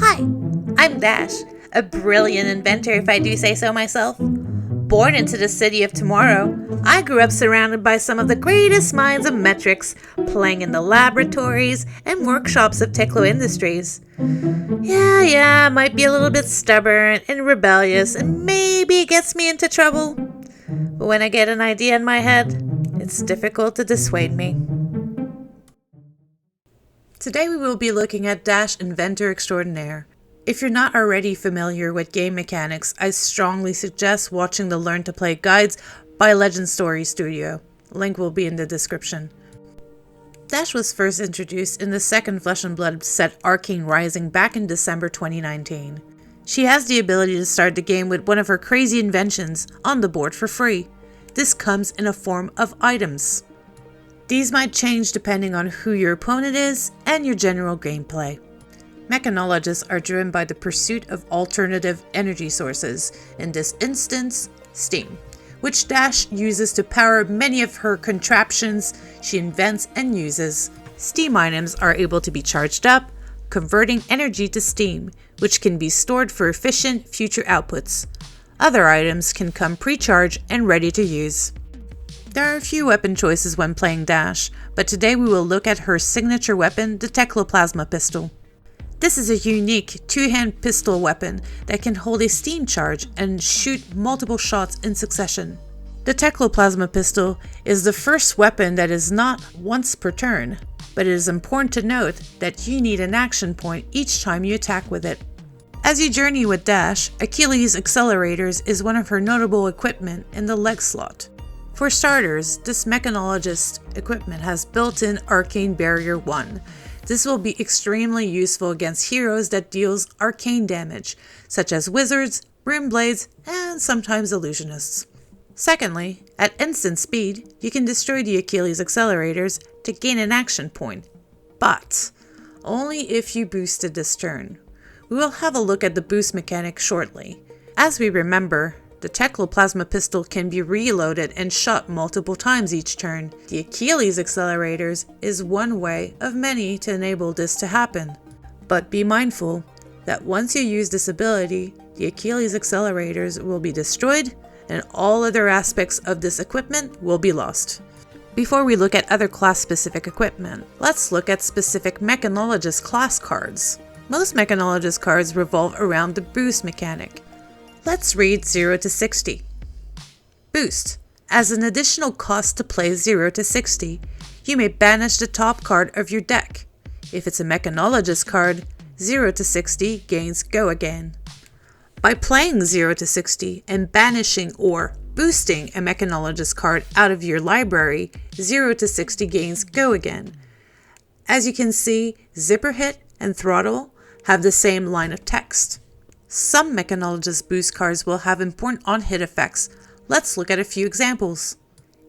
Hi, I'm Dash, a brilliant inventor if I do say so myself. Born into the city of tomorrow, I grew up surrounded by some of the greatest minds of metrics, playing in the laboratories and workshops of Techlo Industries. Yeah, might be a little bit stubborn and rebellious, and maybe it gets me into trouble. But when I get an idea in my head, it's difficult to dissuade me. Today we will be looking at Dash Inventor Extraordinaire. If you're not already familiar with game mechanics, I strongly suggest watching the Learn to Play guides by Legend Story Studio. Link will be in the description. Dash was first introduced in the second Flesh and Blood set Arcane Rising back in December 2019. She has the ability to start the game with one of her crazy inventions on the board for free. This comes in a form of items. These might change depending on who your opponent is and your general gameplay. Mechanologists are driven by the pursuit of alternative energy sources, in this instance, steam, which Dash uses to power many of her contraptions she invents and uses. Steam items are able to be charged up, converting energy to steam, which can be stored for efficient future outputs. Other items can come pre-charged and ready to use. There are a few weapon choices when playing Dash, but today we will look at her signature weapon, the Techloplasma Pistol. This is a unique two-hand pistol weapon that can hold a steam charge and shoot multiple shots in succession. The Techloplasma Pistol is the first weapon that is not once per turn, but it is important to note that you need an action point each time you attack with it. As you journey with Dash, Achilles Accelerators is one of her notable equipment in the leg slot. For starters, this mechanologist equipment has built-in Arcane Barrier 1. This will be extremely useful against heroes that deals arcane damage, such as wizards, rune blades, and sometimes illusionists. Secondly, at instant speed, you can destroy the Achilles Accelerators to gain an action point, but only if you boosted this turn. We will have a look at the boost mechanic shortly. As we remember, the Techloplasma Pistol can be reloaded and shot multiple times each turn. The Achilles Accelerators is one way of many to enable this to happen. But be mindful that once you use this ability, the Achilles Accelerators will be destroyed and all other aspects of this equipment will be lost. Before we look at other class-specific equipment, let's look at specific Mechanologist class cards. Most Mechanologist cards revolve around the boost mechanic. Let's read 0 to 60. Boost. As an additional cost to play 0 to 60, you may banish the top card of your deck. If it's a Mechanologist card, 0 to 60 gains Go Again. By playing 0 to 60 and banishing or boosting a Mechanologist card out of your library, 0 to 60 gains Go Again. As you can see, Zipper Hit and Throttle have the same line of text. Some Mechanologist boost cards will have important on-hit effects. Let's look at a few examples.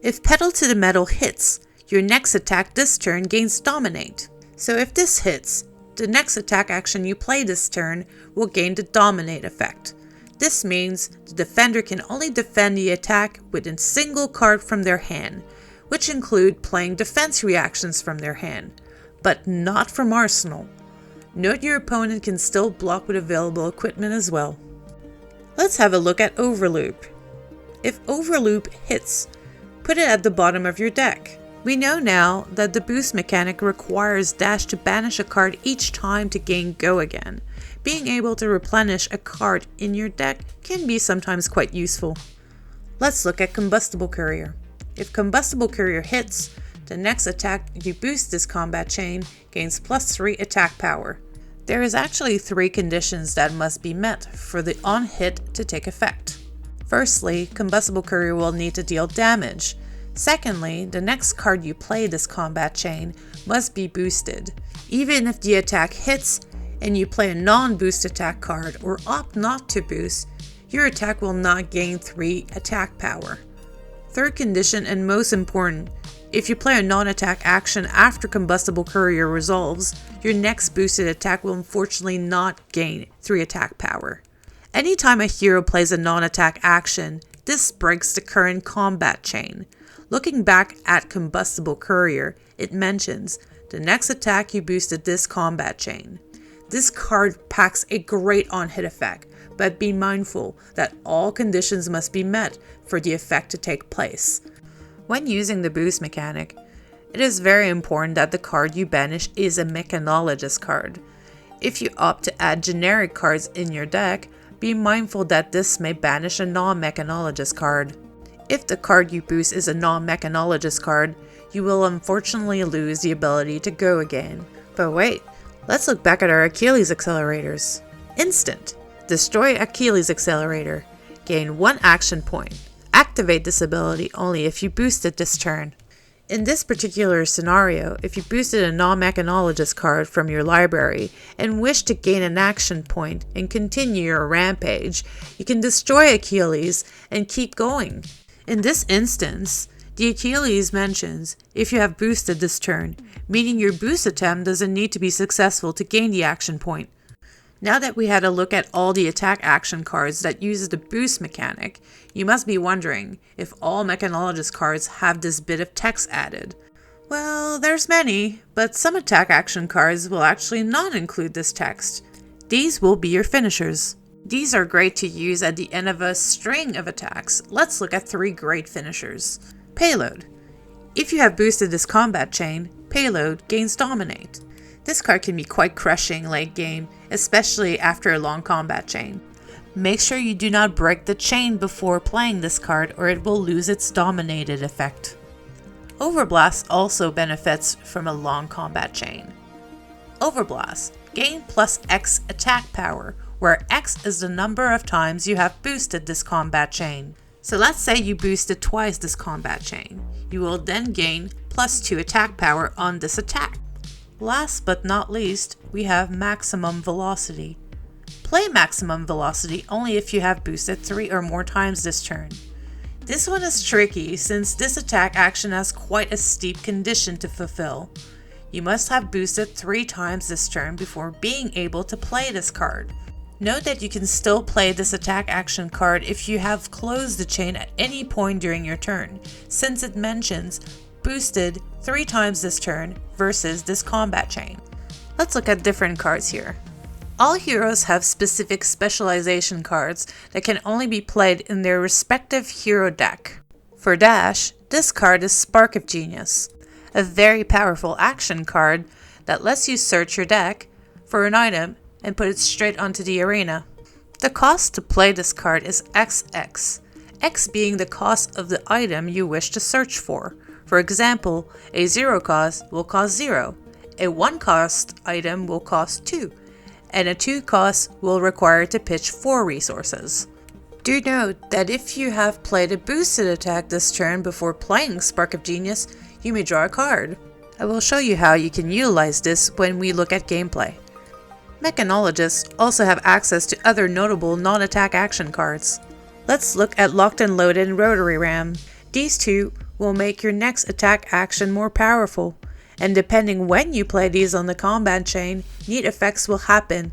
If Pedal to the Metal hits, your next attack this turn gains Dominate. So if this hits, the next attack action you play this turn will gain the Dominate effect. This means the defender can only defend the attack with a single card from their hand, which include playing defense reactions from their hand, but not from Arsenal. Note your opponent can still block with available equipment as well. Let's have a look at Overloop. If Overloop hits, put it at the bottom of your deck. We know now that the boost mechanic requires Dash to banish a card each time to gain Go Again. Being able to replenish a card in your deck can be sometimes quite useful. Let's look at Combustible Courier. If Combustible Courier hits, the next attack you boost this combat chain gains +3 attack power. There is actually 3 conditions that must be met for the on-hit to take effect. Firstly, Combustible Courier will need to deal damage. Secondly, the next card you play this combat chain must be boosted. Even if the attack hits and you play a non-boost attack card or opt not to boost, your attack will not gain 3 attack power. Third condition, and most important, if you play a non-attack action after Combustible Courier resolves, your next boosted attack will unfortunately not gain 3 attack power. Anytime a hero plays a non-attack action, this breaks the current combat chain. Looking back at Combustible Courier, it mentions, the next attack you boosted this combat chain. This card packs a great on-hit effect, but be mindful that all conditions must be met for the effect to take place. When using the boost mechanic, it is very important that the card you banish is a mechanologist card. If you opt to add generic cards in your deck, be mindful that this may banish a non-mechanologist card. If the card you boost is a non-mechanologist card, you will unfortunately lose the ability to go again. But wait, let's look back at our Achilles accelerators. Instant. Destroy Achilles accelerator. Gain 1 action point. Activate this ability only if you boost it this turn. In this particular scenario, if you boosted a non-mechanologist card from your library and wish to gain an action point and continue your rampage, you can destroy Achilles and keep going. In this instance, the Achilles mentions if you have boosted this turn, meaning your boost attempt doesn't need to be successful to gain the action point. Now that we had a look at all the attack action cards that uses the boost mechanic, you must be wondering if all mechanologist cards have this bit of text added. Well, there's many, but some attack action cards will actually not include this text. These will be your finishers. These are great to use at the end of a string of attacks. Let's look at 3 great finishers. Payload. If you have boosted this combat chain, Payload gains Dominate. This card can be quite crushing late game, especially after a long combat chain. Make sure you do not break the chain before playing this card or it will lose its dominated effect. Overblast also benefits from a long combat chain. Overblast. Gain plus X attack power, where X is the number of times you have boosted this combat chain. So let's say you boosted twice this combat chain. You will then gain plus 2 attack power on this attack. Last but not least, we have Maximum Velocity. Play Maximum Velocity only if you have boosted 3 or more times this turn. This one is tricky since this attack action has quite a steep condition to fulfill. You must have boosted 3 times this turn before being able to play this card. Note that you can still play this attack action card if you have closed the chain at any point during your turn, since it mentions boosted 3 times this turn versus this combat chain. Let's look at different cards here. All heroes have specific specialization cards that can only be played in their respective hero deck. For Dash, this card is Spark of Genius, a very powerful action card that lets you search your deck for an item and put it straight onto the arena. The cost to play this card is XX, X being the cost of the item you wish to search for. For example, a 0 cost will cost 0, a 1 cost item will cost 2, and a 2 cost will require to pitch 4 resources. Do note that if you have played a boosted attack this turn before playing Spark of Genius, you may draw a card. I will show you how you can utilize this when we look at gameplay. Mechanologists also have access to other notable non-attack action cards. Let's look at Locked and Loaded and Rotary Ram. These two will make your next attack action more powerful, and depending when you play these on the combat chain, neat effects will happen.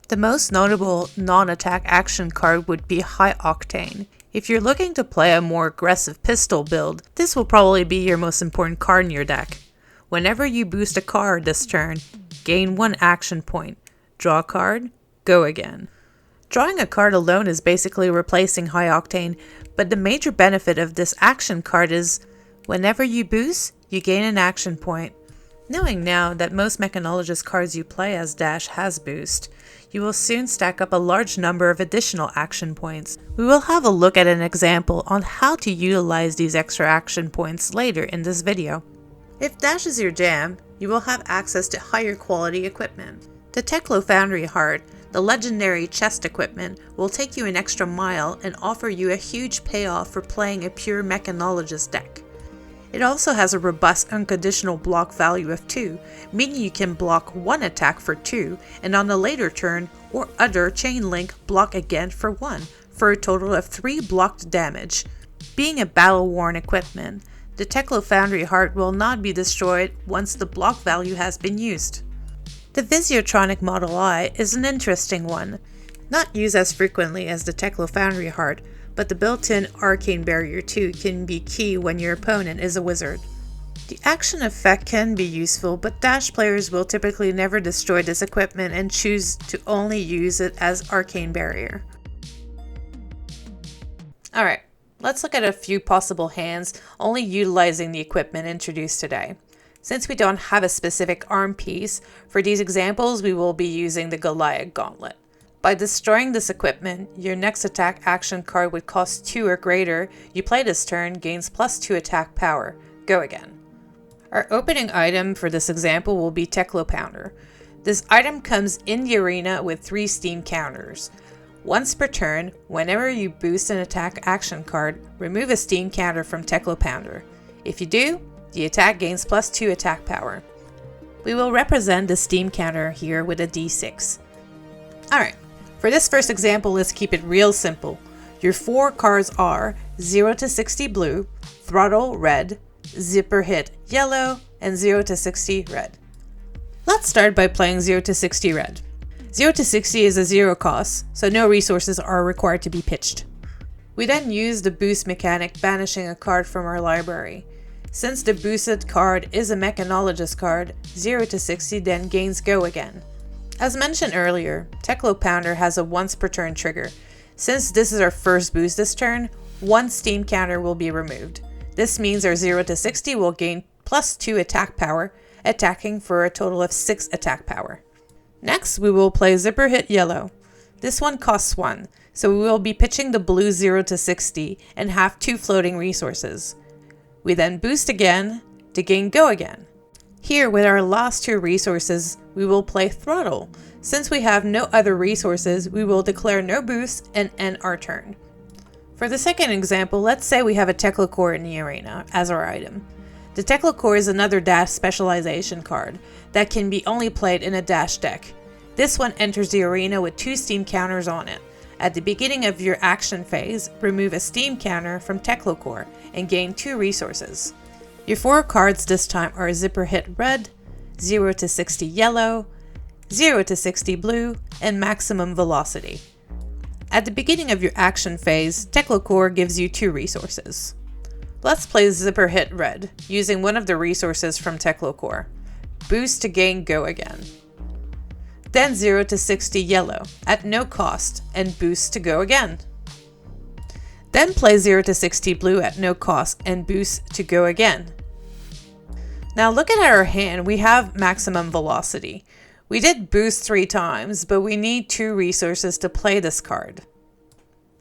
The most notable non-attack action card would be High Octane. If you're looking to play a more aggressive pistol build, this will probably be your most important card in your deck. Whenever you boost a card this turn, gain 1 action point. Draw a card, go again. Drawing a card alone is basically replacing High Octane, but the major benefit of this action card is whenever you boost, you gain an action point. Knowing now that most mechanologist cards you play as Dash has boost, you will soon stack up a large number of additional action points. We will have a look at an example on how to utilize these extra action points later in this video. If Dash is your jam, you will have access to higher quality equipment. The Teklo Foundry Heart, the legendary chest equipment, will take you an extra mile and offer you a huge payoff for playing a pure mechanologist deck. It also has a robust unconditional block value of 2, meaning you can block 1 attack for 2, and on a later turn or other chain link block again for 1, for a total of 3 blocked damage. Being a battle-worn equipment, the Teklo Foundry Heart will not be destroyed once the block value has been used. The Visiotronic Model I is an interesting one, not used as frequently as the Teklo Foundry Heart, but the built-in Arcane Barrier 2 can be key when your opponent is a wizard. The action effect can be useful, but Dash players will typically never destroy this equipment and choose to only use it as Arcane Barrier. Alright, let's look at a few possible hands only utilizing the equipment introduced today. Since we don't have a specific arm piece, for these examples we will be using the Goliath Gauntlet. By destroying this equipment, your next attack action card would cost 2 or greater. You play this turn, gains +2 attack power. Go again. Our opening item for this example will be Teclo Pounder. This item comes in the arena with 3 steam counters. Once per turn, whenever you boost an attack action card, remove a steam counter from Teclo Pounder. If you do, the attack gains +2 attack power. We will represent the steam counter here with a D6. Alright, for this first example, let's keep it real simple. Your 4 cards are 0 to 60 blue, Throttle red, Zipper hit yellow, and 0 to 60 red. Let's start by playing 0 to 60 red. 0 to 60 is a 0 cost, so no resources are required to be pitched. We then use the boost mechanic, banishing a card from our library. Since the boosted card is a mechanologist card, 0 to 60 then gains go again. As mentioned earlier, Teclo Pounder has a once per turn trigger. Since this is our first boost this turn, 1 steam counter will be removed. This means our 0 to 60 will gain +2 attack power, attacking for a total of 6 attack power. Next, we will play Zipper hit yellow. This one costs 1, so we will be pitching the blue 0 to 60 and have 2 floating resources. We then boost again to gain go again. Here, with our last 2 resources, we will play Throttle. Since we have no other resources, we will declare no boost and end our turn. For the second example, let's say we have a Teclo Core in the arena as our item. The Teclo Core is another Dash specialization card that can be only played in a Dash deck. This one enters the arena with 2 steam counters on it. At the beginning of your action phase, remove a steam counter from Teclo Core and gain 2 resources. Your 4 cards this time are Zipper hit red, 0 to 60 yellow, 0 to 60 blue, and maximum velocity. At the beginning of your action phase, Teclo Core gives you 2 resources. Let's play Zipper hit red, using one of the resources from Teclo Core. Boost to gain go again. Then 0 to 60 yellow, at no cost, and boost to go again. Then play 0 to 60 blue at no cost, and boost to go again. Now looking at our hand, we have maximum velocity. We did boost 3 times, but we need 2 resources to play this card.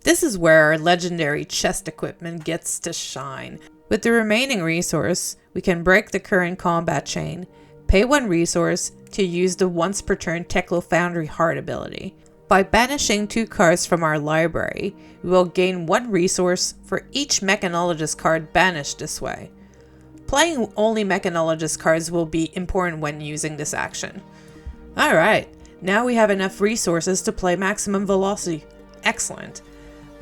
This is where our legendary chest equipment gets to shine. With the remaining resource, we can break the current combat chain, pay 1 resource to use the once per turn Teclo Foundry Heart ability. By banishing 2 cards from our library, we will gain 1 resource for each mechanologist card banished this way. Playing only mechanologist cards will be important when using this action. Alright, now we have enough resources to play maximum velocity. Excellent.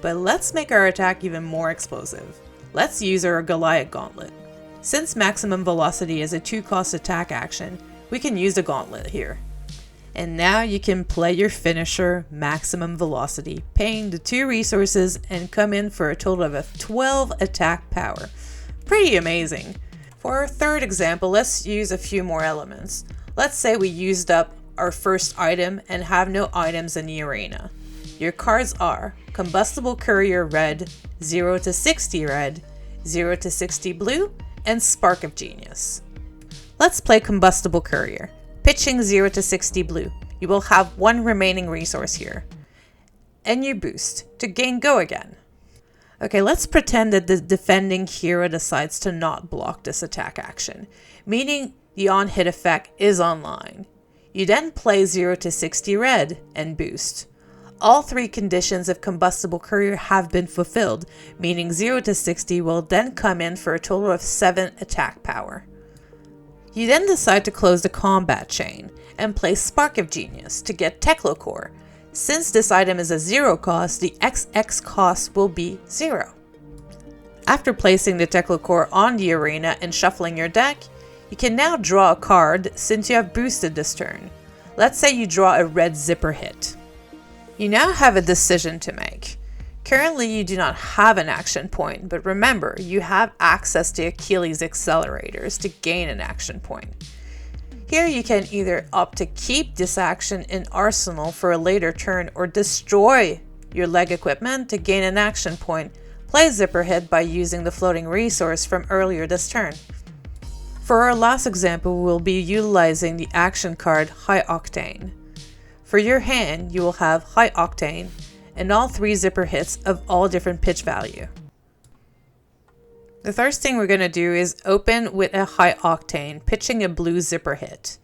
But let's make our attack even more explosive. Let's use our Goliath Gauntlet. Since maximum velocity is a 2-cost attack action, we can use the Gauntlet here. And now you can play your finisher, maximum velocity, paying the 2 resources and come in for a total of 12 attack power. Pretty amazing. For our third example, let's use a few more elements. Let's say we used up our first item and have no items in the arena. Your cards are Combustible Courier red, 0 to 60 red, 0 to 60 blue, and Spark of Genius. Let's play Combustible Courier. Pitching 0 to 60 blue. You will have 1 remaining resource here. And you boost to gain go again. Okay, let's pretend that the defending hero decides to not block this attack action, meaning the on-hit effect is online. You then play 0 to 60 red and boost. All 3 conditions of Combustible Courier have been fulfilled, meaning 0 to 60 will then come in for a total of 7 attack power. You then decide to close the combat chain and play Spark of Genius to get Teclo Core. Since this item is a 0 cost, the XX cost will be 0. After placing the Teclo Core on the arena and shuffling your deck, you can now draw a card since you have boosted this turn. Let's say you draw a red Zipper hit. You now have a decision to make. Currently, you do not have an action point, but remember, you have access to Achilles accelerators to gain an action point. Here you can either opt to keep this action in arsenal for a later turn or destroy your leg equipment to gain an action point. Play zipper hit by using the floating resource from earlier this turn. For our last example, we'll be utilizing the action card High Octane. For your hand, you will have High Octane and all 3 zipper hits of all different pitch value. The first thing we're going to do is open with a High Octane, pitching a blue zipper hit.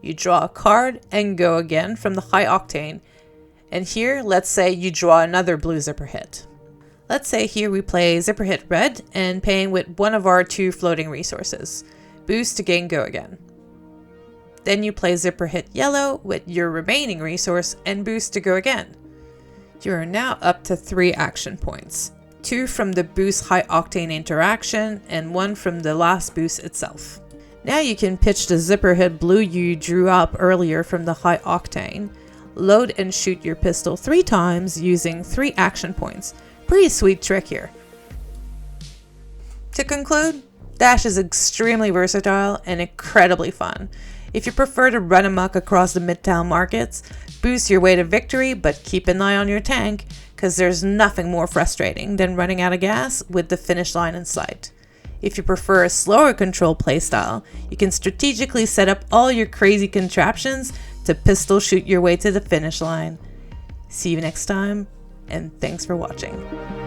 You draw a card and go again from the High Octane, and here let's say you draw another blue zipper hit. Let's say here we play zipper hit red and paying with one of our 2 floating resources. Boost to gain go again. Then you play zipper hit yellow with your remaining resource and boost to go again. You are now up to 3 action points. 2 from the boost High Octane interaction and 1 from the last boost itself. Now you can pitch the zipper hit blue you drew up earlier from the High Octane. Load and shoot your pistol 3 times using 3 action points. Pretty sweet trick here. To conclude, Dash is extremely versatile and incredibly fun. If you prefer to run amok across the Midtown markets, boost your way to victory, but keep an eye on your tank, because there's nothing more frustrating than running out of gas with the finish line in sight. If you prefer a slower control playstyle, you can strategically set up all your crazy contraptions to pistol shoot your way to the finish line. See you next time, and thanks for watching.